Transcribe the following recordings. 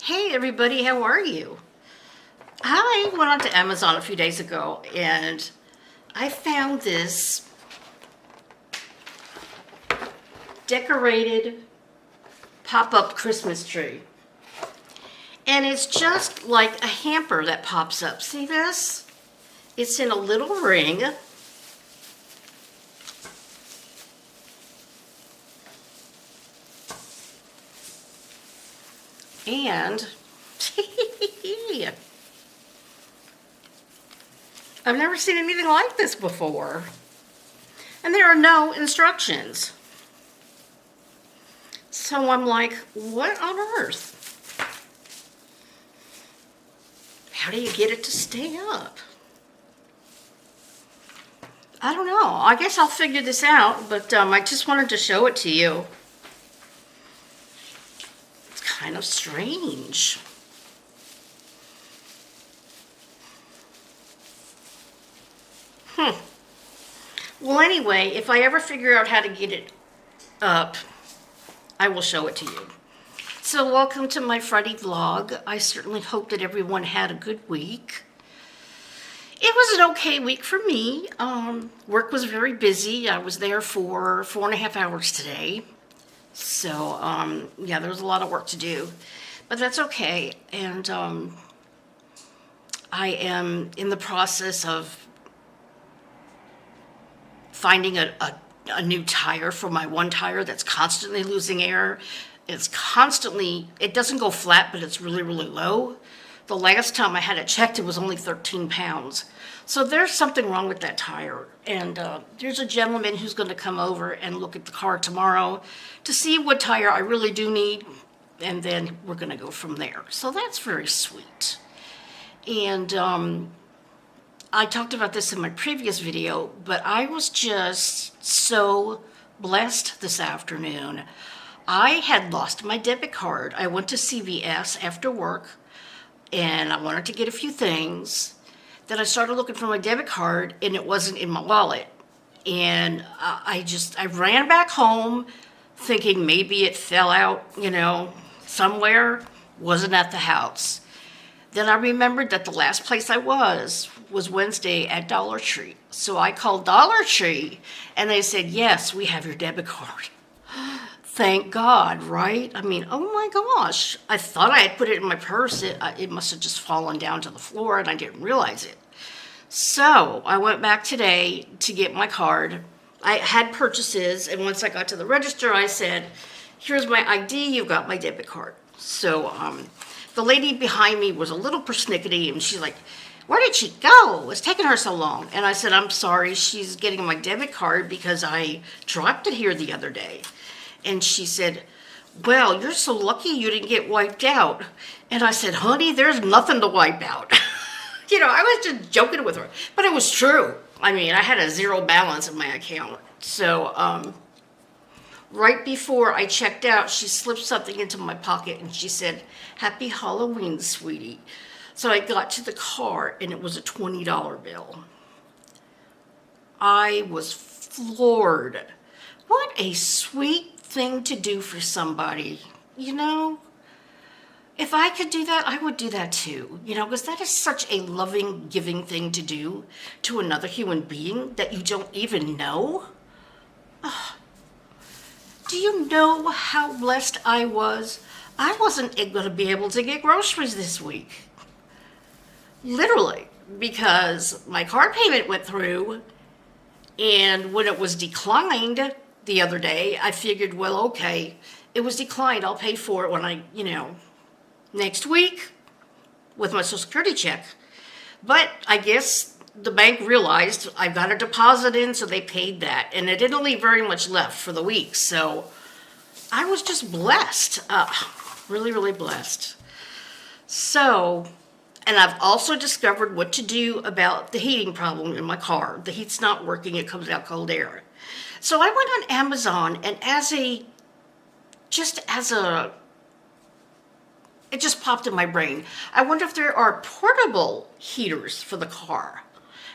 Hey everybody, how are you? I went onto Amazon a few days ago and I found this decorated pop-up Christmas tree. And it's just like a hamper that pops up. See this? It's in a little ring. And I've never seen anything like this before. And there are no instructions. So I'm like, what on earth? How do you get it to stay up? I don't know. I guess I'll figure this out, but I just wanted to show it to you. It's kind of strange. Well, anyway, if I ever figure out how to get it up, I will show it to you. So welcome to my Friday vlog. I certainly hope that everyone had a good week. It was an okay week for me. Work was very busy. I was there for 4.5 hours today. So, yeah, there was a lot of work to do. But that's okay. And I am in the process of finding a new tire for my one tire that's constantly losing air. It doesn't go flat, but it's really, really low. The last time I had it checked, it was only 13 pounds. So there's something wrong with that tire. And there's a gentleman who's going to come over and look at the car tomorrow to see what tire I really do need. And then we're going to go from there. So that's very sweet. And I talked about this in my previous video, but I was just so blessed this afternoon. I had lost my debit card. I went to CVS after work and I wanted to get a few things. Then I started looking for my debit card and it wasn't in my wallet. And I ran back home thinking maybe it fell out, somewhere. Wasn't at the house. Then I remembered that the last place I was Wednesday at Dollar Tree. So I called Dollar Tree and they said, yes, we have your debit card. Thank God, right? I mean, oh my gosh. I thought I had put it in my purse. It must have just fallen down to the floor and I didn't realize it. So I went back today to get my card. I had purchases and once I got to the register, I said, here's my ID, you've got my debit card. So the lady behind me was a little persnickety and she's like, where did she go? It's taking her so long. And I said, I'm sorry, she's getting my debit card because I dropped it here the other day. And she said, well, you're so lucky you didn't get wiped out. And I said, honey, there's nothing to wipe out. I was just joking with her, but it was true. I mean, I had a zero balance in my account. So right before I checked out, she slipped something into my pocket and she said, happy Halloween, sweetie. So I got to the car and it was a $20 bill. I was floored. What a sweet thing to do for somebody, If I could do that, I would do that too, because that is such a loving, giving thing to do to another human being that you don't even know. Do you know how blessed I was? I wasn't going to be able to get groceries this week. Literally, because my car payment went through, and when it was declined the other day, I figured, well, okay, it was declined. I'll pay for it when next week with my Social Security check. But I guess the bank realized I got a deposit in, so they paid that. And it didn't leave very much left for the week. So I was just blessed. Really, really blessed. So, and I've also discovered what to do about the heating problem in my car. The heat's not working. It comes out cold air. So I went on Amazon and it just popped in my brain. I wonder if there are portable heaters for the car.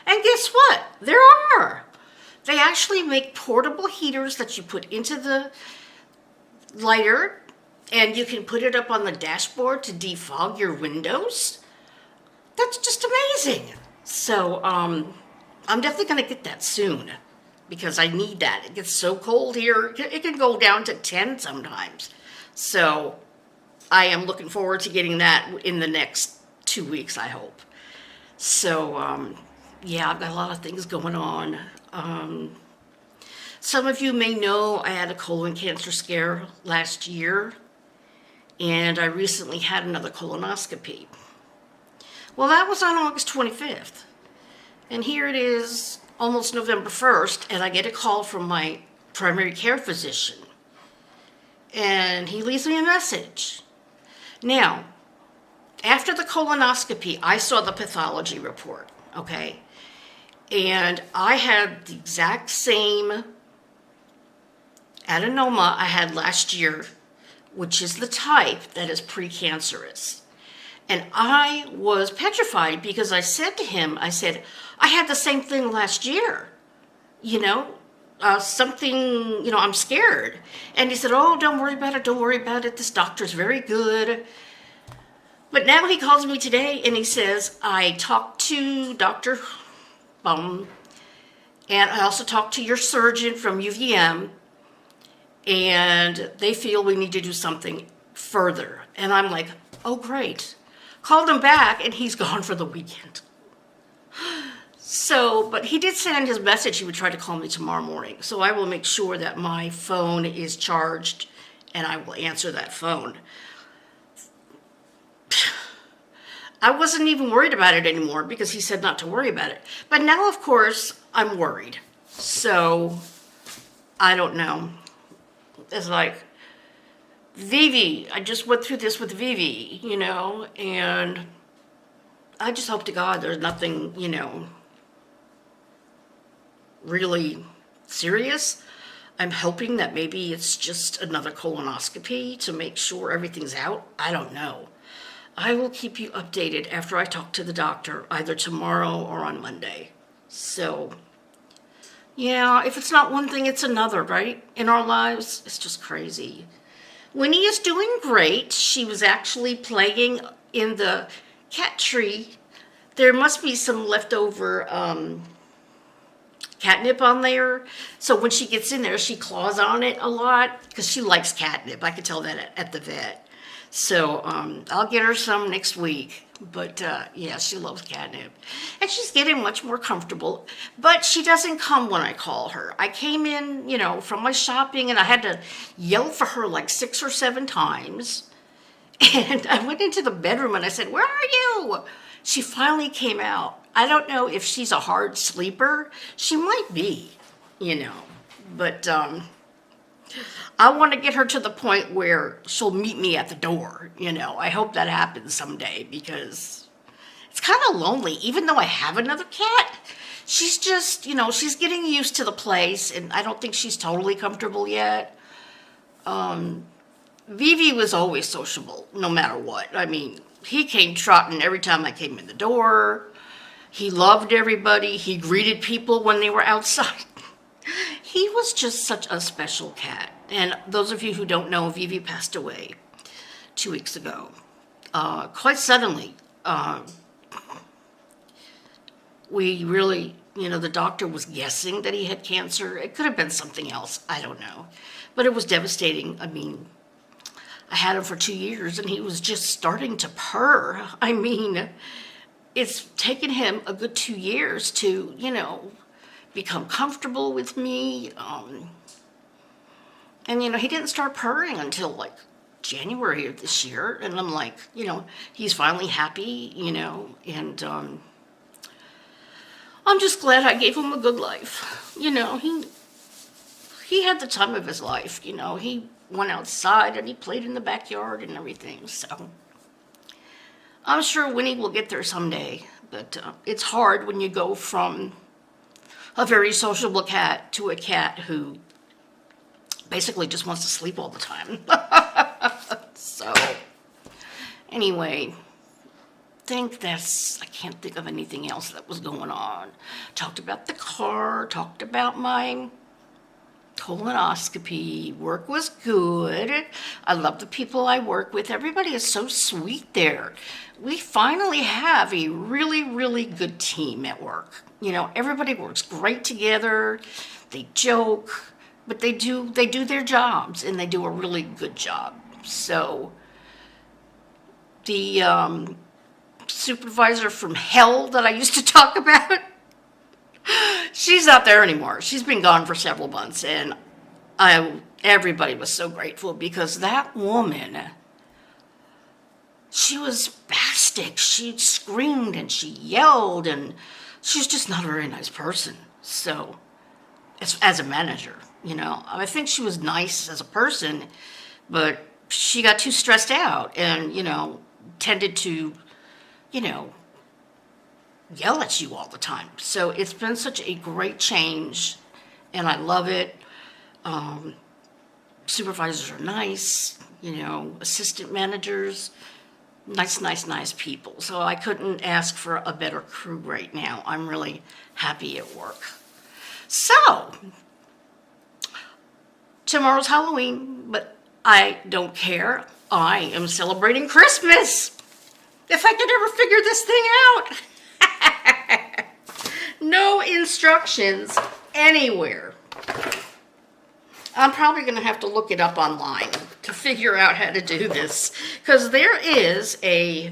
And guess what? There are. They actually make portable heaters that you put into the lighter and you can put it up on the dashboard to defog your windows. That's just amazing. So I'm definitely going to get that soon because I need that. It gets so cold here. It can go down to 10 sometimes. So I am looking forward to getting that in the next 2 weeks, I hope. So, yeah, I've got a lot of things going on. Some of you may know I had a colon cancer scare last year, and I recently had another colonoscopy. Well, that was on August 25th. And here it is, almost November 1st, and I get a call from my primary care physician. And he leaves me a message. Now, after the colonoscopy, I saw the pathology report, okay? And I had the exact same adenoma I had last year, which is the type that is precancerous. And I was petrified because I said to him, I said, I had the same thing last year, something, I'm scared. And he said, oh, don't worry about it. This doctor's very good. But now he calls me today and he says, I talked to Dr. Bum, and I also talked to your surgeon from UVM, and they feel we need to do something further. And I'm like, oh, great. Called him back, and he's gone for the weekend. So, but he did send his message he would try to call me tomorrow morning. So I will make sure that my phone is charged, and I will answer that phone. I wasn't even worried about it anymore because he said not to worry about it. But now, of course, I'm worried. So, I don't know. It's like, Vivi, I just went through this with Vivi, and I just hope to God there's nothing, really serious. I'm hoping that maybe it's just another colonoscopy to make sure everything's out. I don't know. I will keep you updated after I talk to the doctor, either tomorrow or on Monday. So, yeah, if it's not one thing, it's another, right? In our lives, it's just crazy. Winnie is doing great. She was actually playing in the cat tree. There must be some leftover catnip on there. So when she gets in there, she claws on it a lot because she likes catnip. I could tell that at the vet. So I'll get her some next week. But yeah, she loves catnip. And she's getting much more comfortable. But she doesn't come when I call her. I came in, from my shopping, and I had to yell for her like 6 or 7 times. And I went into the bedroom and I said, where are you? She finally came out. I don't know if she's a hard sleeper. She might be, But I want to get her to the point where she'll meet me at the door, I hope that happens someday because it's kind of lonely. Even though I have another cat, she's just, she's getting used to the place, and I don't think she's totally comfortable yet. Vivi was always sociable, no matter what. I mean, he came trotting every time I came in the door. He loved everybody. He greeted people when they were outside. He was just such a special cat. And those of you who don't know, Vivi passed away 2 weeks ago. Quite suddenly. We really, the doctor was guessing that he had cancer. It could have been something else. I don't know. But it was devastating. I mean, I had him for 2 years and he was just starting to purr. I mean, it's taken him a good 2 years to, become comfortable with me. And, he didn't start purring until like January of this year. And I'm like, he's finally happy, and I'm just glad I gave him a good life. He had the time of his life, he went outside and he played in the backyard and everything. So I'm sure Winnie will get there someday, but it's hard when you go from a very sociable cat to a cat who basically just wants to sleep all the time. So anyway, I can't think of anything else that was going on. Talked about the car, talked about my colonoscopy. Work was good. I love the people I work with. Everybody is so sweet there. We finally have a really, really good team at work. You know, everybody works great together. They joke, but they do their jobs, and they do a really good job. So the supervisor from hell that I used to talk about, she's not there anymore. She's been gone for several months, and everybody was so grateful because that woman, she was spastic. She screamed and she yelled, and she's just not a very nice person. So, as a manager, you know, I think she was nice as a person, but she got too stressed out and, you know, tended to, you know, yell at you all the time. So it's been such a great change, and I love it. Supervisors are nice, you know, assistant managers, nice people. So I couldn't ask for a better crew right now. I'm really happy at work. So, tomorrow's Halloween, but I don't care. I am celebrating Christmas. If I could ever figure this thing out. No instructions anywhere. I'm probably going to have to look it up online to figure out how to do this, because there is a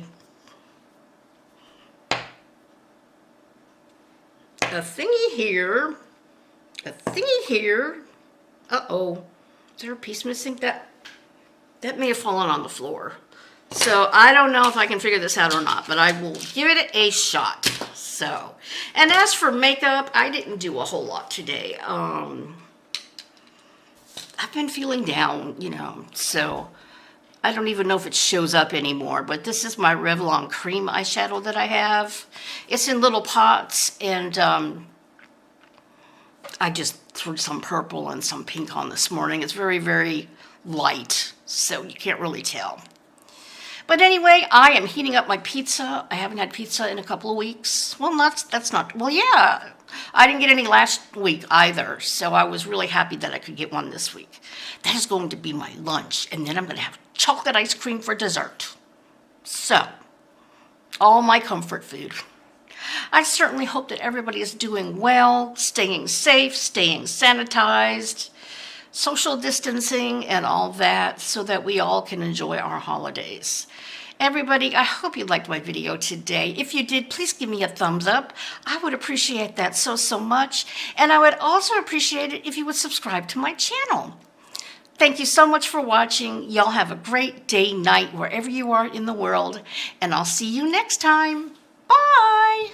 thingy here, Uh-oh, is there a piece missing? That may have fallen on the floor. So I don't know if I can figure this out or not, but I will give it a shot. So, and as for makeup, I didn't do a whole lot today. I've been feeling down, you know, so I don't even know if it shows up anymore, but this is my Revlon cream eyeshadow that I have. It's in little pots, and I just threw some purple and some pink on this morning. It's very, very light, so you can't really tell. But anyway, I am heating up my pizza. I haven't had pizza in a couple of weeks. Well, that's not, well, yeah. I didn't get any last week either, so I was really happy that I could get one this week. That is going to be my lunch, and then I'm going to have chocolate ice cream for dessert. So, all my comfort food. I certainly hope that everybody is doing well, staying safe, staying sanitized, social distancing, and all that, so that we all can enjoy our holidays. Everybody, I hope you liked my video today. If you did, please give me a thumbs up. I would appreciate that so much. And I would also appreciate it if you would subscribe to my channel. Thank you so much for watching. Y'all have a great day, night, wherever you are in the world. And I'll see you next time. Bye.